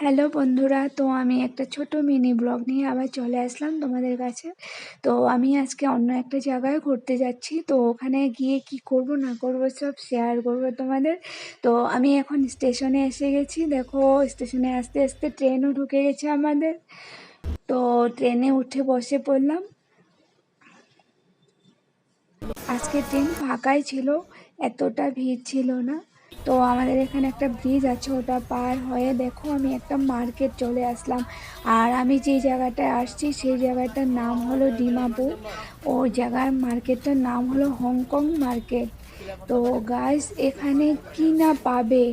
Hello বন্ধুরা, তো আমি একটা ছোট মিনি ব্লগ নিয়ে আবার চলে আসলাম তোমাদের কাছে। তো আমি আজকে অন্য একটা জায়গায় ঘুরতে যাচ্ছি। তো ওখানে গিয়ে কি করব না করব সব শেয়ার করব তোমাদের। তো আমি এখন স্টেশনে এসে গেছি। দেখো, স্টেশনে আসতে আসতে ট্রেনও ঢুকে গেছে আমাদের। তো ট্রেনে উঠে বসে পড়লাম। আজকে ট্রেন ফাঁকাই ছিল, এতটা ভিড় ছিল না। তো আমাদের এখানে একটা ব্রিজ আছে, ওটা পার হয়ে দেখো আমি একটা মার্কেট চলে আসলাম। আর আমি যে জায়গাটায় আসছি সেই জায়গাটার নাম হলো ডিমাপুর। ওই জায়গার মার্কেটটার নাম হলো হংকং মার্কেট। তো গাইস, এখানে কি না পাবে,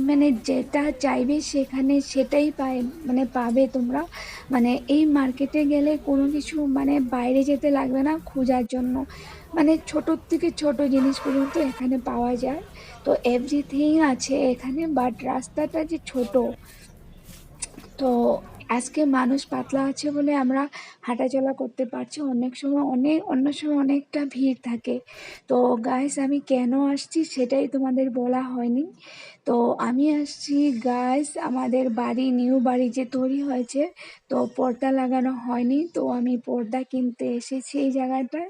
মানে যেটা চাইবে সেখানে সেটাই পাবে তোমরা। মানে এই মার্কেটে গেলে কোনো কিছু মানে বাইরে যেতে লাগবে না খোঁজার জন্য। মানে ছোটোর থেকে ছোট জিনিস পর্যন্ত এখানে পাওয়া যায়। তো এভরিথিং আছে এখানে, বাট রাস্তাটা যে ছোট। তো আজকে মানুষ পাতলা আছে বলে আমরা হাঁটাচলা করতে পারছি। অন্য সময় অনেকটা ভিড় থাকে। তো গাইস, আমি কেন আসছি সেটাই তোমাদের বলা হয়নি। তো আমি আসছি গাইস, আমাদের নিউ বাড়ি যে তৈরি হয়েছে, তো পর্দা লাগানো হয়নি, তো আমি পর্দা কিনতে এসেছি এই জায়গাটায়।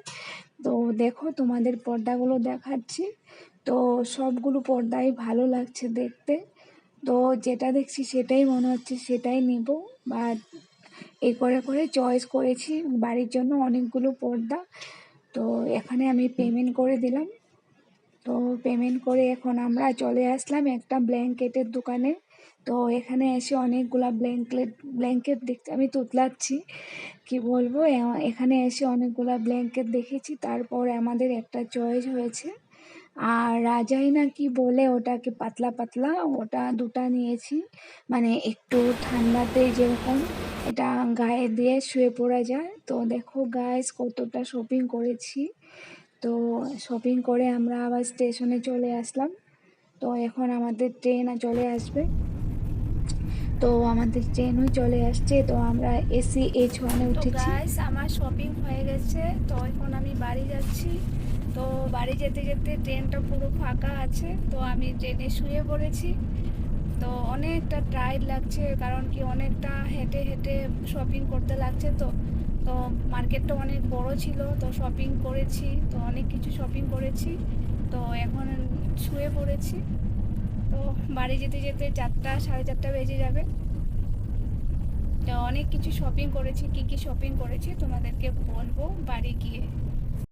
তো দেখো, তোমাদের পর্দাগুলো দেখাচ্ছি। তো সবগুলো পর্দাই ভালো লাগছে দেখতে। তো যেটা দেখছি সেটাই মনে হচ্ছে সেটাই নিব। বাট এই করে করে চয়েস করেছি বাড়ির জন্য অনেকগুলো পর্দা। তো এখানে আমি পেমেন্ট করে দিলাম। তো পেমেন্ট করে এখন আমরা চলে আসলাম একটা ব্ল্যাঙ্কেটের দোকানে। তো এখানে এসে অনেকগুলা ব্ল্যাঙ্কেট দেখতে আমি তুতলাচ্ছি, কি বলবো। এখানে এসে অনেকগুলা ব্ল্যাঙ্কেট দেখেছি, তারপর আমাদের একটা চয়েস হয়েছে। আর রাজাই না কি বলে ওটাকে, পাতলা পাতলা, ওটা দুটা নিয়েছি। মানে একটু ঠান্ডাতে যেরকম এটা গায়ে দিয়ে শুয়ে পড়া যায়। তো দেখো গাইস, কতটা শপিং করেছি। তো শপিং করে আমরা আবার স্টেশনে চলে আসলাম। তো এখন আমাদের ট্রেন চলে আসবে। তো আমাদের ট্রেনও চলে আসছে। তো আমরা এসি H1-এ উঠেছি। গাইস, আমার শপিং হয়ে গেছে। তো এখন আমি বাড়ি যাচ্ছি। তো বাড়ি যেতে যেতে ট্রেনটা পুরো ফাঁকা আছে। তো আমি ট্রেনে শুয়ে পড়েছি। তো অনেকটা টায়ার্ড লাগছে, কারণ কি অনেকটা হেঁটে হেঁটে শপিং করতে লাগছে। তো তো মার্কেটটা অনেক বড় ছিল, তো শপিং করেছি, তো অনেক কিছু শপিং করেছি। তো এখন শুয়ে পড়েছি। তো বাড়ি যেতে যেতে 4টা 4:30 বেজে যাবে। তো অনেক কিছু শপিং করেছি, কি কি শপিং করেছি তোমাদেরকে বলবো বাড়ি গিয়ে।